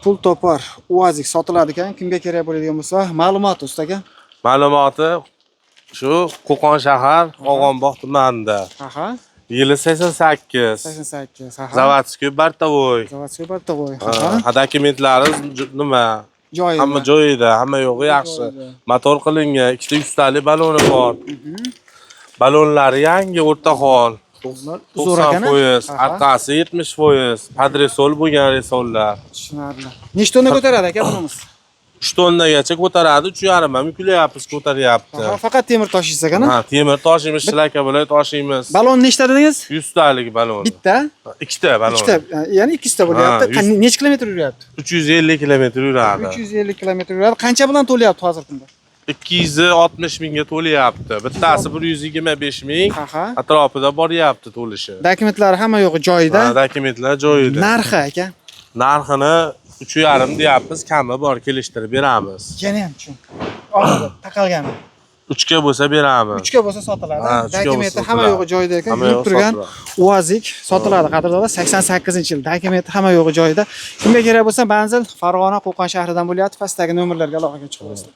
Pul topar UAZik sotiladi ekan. Kimga kerak bo'ladigan bo'lsa, ma'lumot ustaga. Ma'lumoti shu Qo'qon shahar, Og'onbog' tumanida. Aha. Yili 88. 88. Aha. Zavodskiy Bartovoy. Zavodskiy Bartovoy. Dokumentlari nima? Joyida. Hamma joyida, hamma yo'g'i yaxshi. Motor qilingan, ikkita 100 talik baloni bor. Balonlari yangi o'rtahol. Zo'r ekan. 90%, orqasi 70%, padresol bo'lgan resollar. Tushunarli. Nechta tonna ko'taradi aka bunimiz? 3 tonnagacha ko'taradi, 3,5 ham yuklayapmiz, ko'taryapti. Faqat temir tashiysiz ekana? Ha, temir toshiymiz, shlaka bilan toshiymiz. Balon nechta dedingiz? 100 talik balon. Bitta? Ikkita balon. Ikkita, ya'ni ikkita bo'lyapti. Necha kilometr yuryapti? 350 kilometr yuradi. 350 kilometr yuradi. Qancha bilan to'layapti hozirgi kunda? 260 mingga to'layapti. Bittasi 125 ming. Atrofida boryapti to'lishi. Dokumentlari hamma yo'g'i joyida. Dokumentlar joyida. Narxi aka? Narxini 3,5 deyapmiz, kami bor, kelishtirib beramiz. Yana ham tushun. Oldida taqalgani. 3 ga bo'lsa beramiz. 3 ga bo'lsa sotiladi. Dokumenti hamma yo'g'i joyida ekan. Yurib turgan UAZik sotiladi qadrdonlar. 88-yil. Dokumenti hamma yo'g'i joyida. Kimga kerak bo'lsa, manzil Farg'ona, Qo'qon shahridan bo'lyapti. Pastdagi nomerlarga aloqaga chiqib olasizlar.